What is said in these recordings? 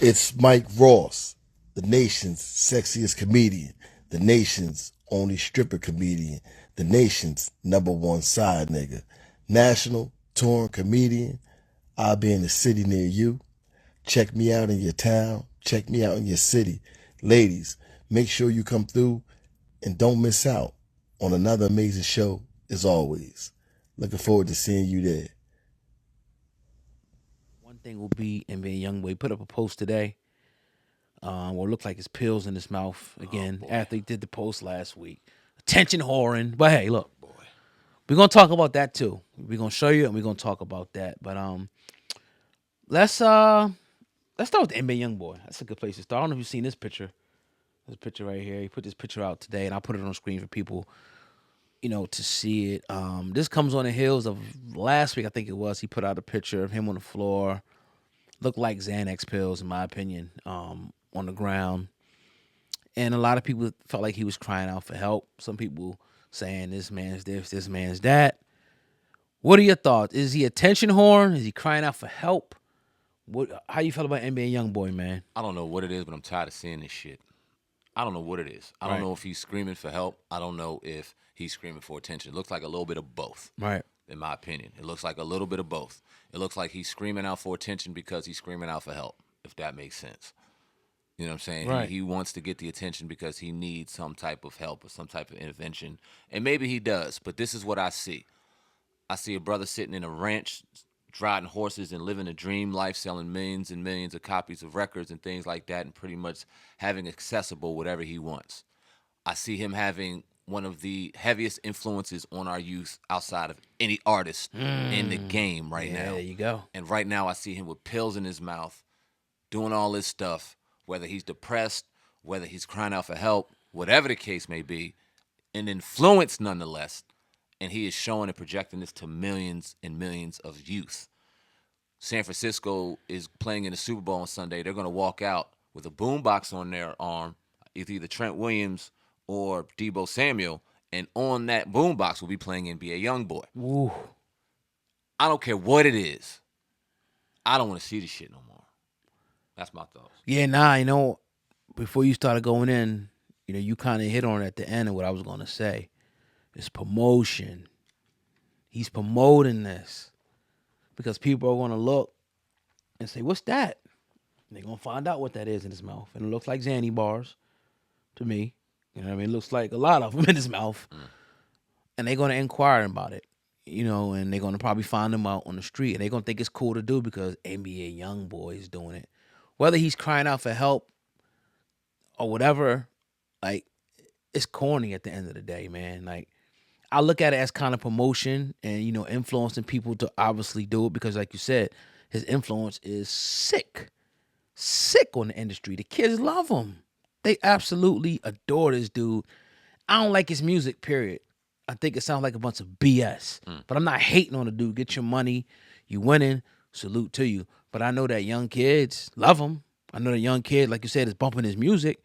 It's Mike Ross, the nation's sexiest comedian, the nation's only stripper comedian, the nation's number one side nigga, national touring comedian. I'll be in the city near you. Check me out in your town. Check me out in your city. Ladies, make sure you come through and don't miss out on another amazing show as always. Looking forward to seeing you there. One thing will be NBA YoungBoy put up a post today. What looked like his pills in his mouth Oh again boy. after he did the post last week. Attention whoring. But hey, look, Boy. we're gonna talk about that too. We're gonna show you and we're gonna talk about that. But let's uh let's start with the NBA YoungBoy. That's a good place to start. I don't know if you've seen this picture. This picture right here. He put this picture out today, and I'll put it on screen for people, to see it. This comes on the heels of last week, I think it was. He put out a picture of him on the floor. Looked like Xanax pills, in my opinion, on the ground. And a lot of people felt like he was crying out for help. Some people saying this man's this man's that. What are your thoughts? Is he attention horn? Is he crying out for help? How you feel about NBA YoungBoy, man? I don't know what it is, but I'm tired of seeing this shit. I don't know what it is. I don't Right, know if he's screaming for help. I don't know if he's screaming for attention. It looks like a little bit of both, right, in my opinion. It looks like a little bit of both. It looks like he's screaming out for attention because he's screaming out for help, if that makes sense. You know what I'm saying? He right. he wants to get the attention because he needs some type of help or some type of intervention. And maybe he does, but this is what I see. I see a brother sitting in a ranch, riding horses and living a dream life, selling millions and millions of copies of records and things like that, and pretty much having accessible whatever he wants. I see him having one of the heaviest influences on our youth outside of any artist in the game right Yeah, there now. you go. And right now, I see him with pills in his mouth, doing all this stuff, whether he's depressed, whether he's crying out for help, whatever the case may be, an influence nonetheless. And he is showing and projecting this to millions and millions of youth. San Francisco is playing in the Super Bowl on Sunday. They're going to walk out with a boombox on their arm, either Trent Williams or Debo Samuel, and on that boombox will be playing NBA YoungBoy. Ooh. I don't care what it is. I don't want to see this shit no more. That's my thoughts. Yeah, before you started going in, you kind of hit on it at the end of what I was going to say. It's promotion. He's promoting this because people are going to look and say, "What's that?" And they're going to find out what that is in his mouth. And it looks like Xanny bars to me. You know what I mean? It looks like a lot of them in his mouth. And they're going to inquire about it, and they're going to probably find him out on the street. And they're going to think it's cool to do because NBA YoungBoy is doing it. Whether he's crying out for help or whatever, like, it's corny at the end of the day, man. Like, I look at it as kind of promotion and influencing people to obviously do it because, like you said, his influence is sick on the industry. The kids love him. They absolutely adore this dude. I don't like his music. Period. I think it sounds like a bunch of BS. But I'm not hating on the dude. Get your money. You winning. Salute to you. But I know that young kids love him. I know the young kid, like you said, is bumping his music.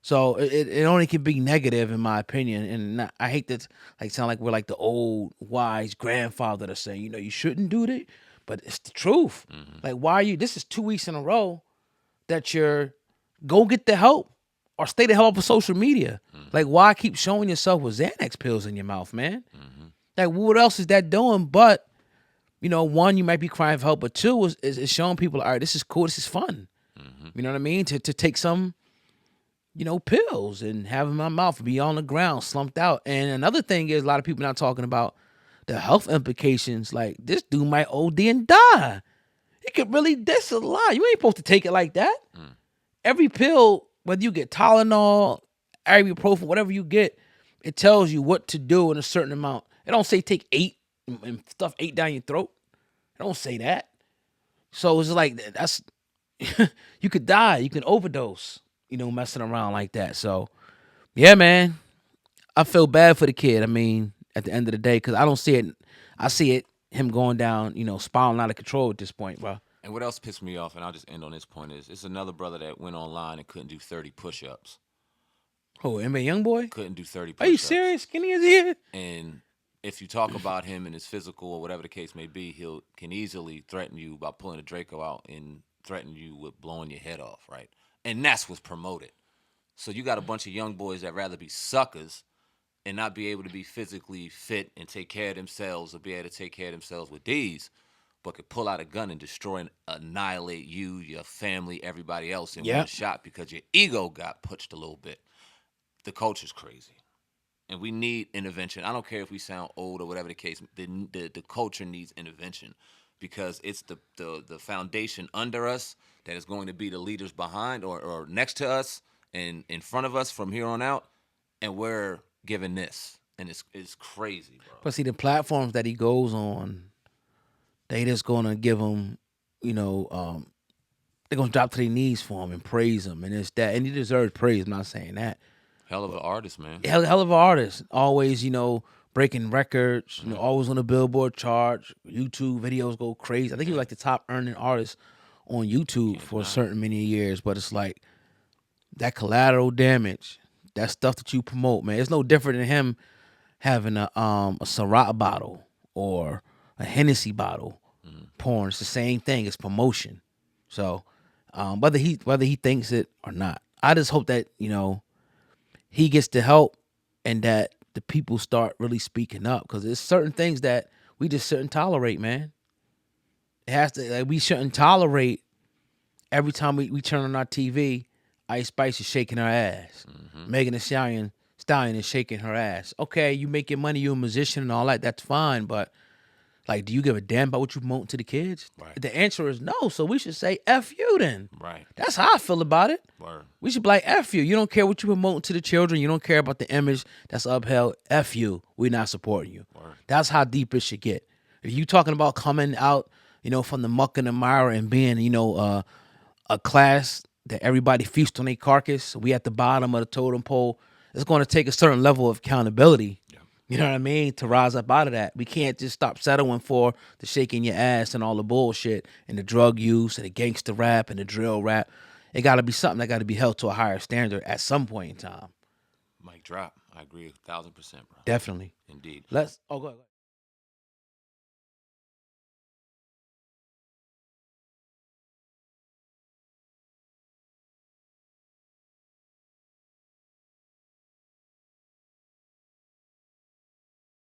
So it only can be negative in my opinion, and I hate that like sound like we're like the old wise grandfather to say you shouldn't do that, but it's the truth. Like why are you? This is 2 weeks in a row that you're go get the help or stay the hell off of social media. Like why keep showing yourself with Xanax pills in your mouth, man? Like what else is that doing? But one you might be crying for help, but two is showing people all right, this is cool, this is fun. You know what I mean? To take some pills and have them in my mouth, be on the ground, slumped out. And another thing is a lot of people not talking about the health implications. Like this dude might OD and die. He could really, that's a lot. You ain't supposed to take it like that. Every pill, whether you get Tylenol, ibuprofen, whatever you get, it tells you what to do in a certain amount. It don't say take 8 and stuff 8 down your throat. It don't say that. So it's like that's you could die. You can overdose. Messing around like that. So yeah, man, I feel bad for the kid. I mean, at the end of the day, because I don't see it. I see it him going down. Spiraling out of control at this point, bro. And what else pissed me off, and I'll just end on this point, is it's another brother that went online and couldn't do 30 push ups. Oh, NBA young boy. Couldn't do 30 Are you push ups. serious? Skinny as he is? And if you talk about him and his physical or whatever the case may be, can easily threaten you by pulling a Draco out and threaten you with blowing your head off, right? And that's what's promoted. So you got a bunch of young boys that rather be suckers and not be able to be physically fit and take care of themselves or be able to take care of themselves with these, but could pull out a gun and destroy and annihilate you, your family, everybody else in Yeah. one shot because your ego got pushed a little bit. The culture's crazy. And we need intervention. I don't care if we sound old or whatever the case. The culture needs intervention because it's the foundation under us that is going to be the leaders behind or next to us and in front of us from here on out. And we're given this. And it's crazy, bro. But see, the platforms that he goes on, they just gonna give him, they're gonna drop to their knees for him and praise him, and it's that, and he deserves praise. I'm not saying that. Hell of an artist, man. Hell of an artist, always, breaking records, always on the Billboard chart. YouTube videos go crazy. I think he was like the top earning artist on YouTube for a certain many years. But it's like that collateral damage, that stuff that you promote, man. It's no different than him having a Ciroc bottle or a Hennessy bottle pouring. It's the same thing. It's promotion. So whether he thinks it or not, I just hope that he gets the help and that the people start really speaking up, because there's certain things that we just shouldn't tolerate, man. It has to, like, we shouldn't tolerate every time we turn on our TV, Ice Spice is shaking her ass. Megan Thee Stallion is shaking her ass. Okay, you make your money, you're a musician and all that, that's fine, but like, do you give a damn about what you promote to the kids? Right. The answer is no, so we should say F you then. Right. That's how I feel about it. Word. We should be like, F you. You don't care what you promoting to the children. You don't care about the image that's upheld. F you. We're not supporting you. Word. That's how deep it should get. If you talking about coming out, from the muck and the mire and being, a class that everybody feasts on their carcass, we at the bottom of the totem pole, it's going to take a certain level of accountability. Yeah. You know what I mean? To rise up out of that. We can't just stop settling for the shaking your ass and all the bullshit and the drug use and the gangster rap and the drill rap. It got to be something that got to be held to a higher standard at some point in time. Mic drop. I agree 1,000%, bro. Definitely. Indeed. Go ahead.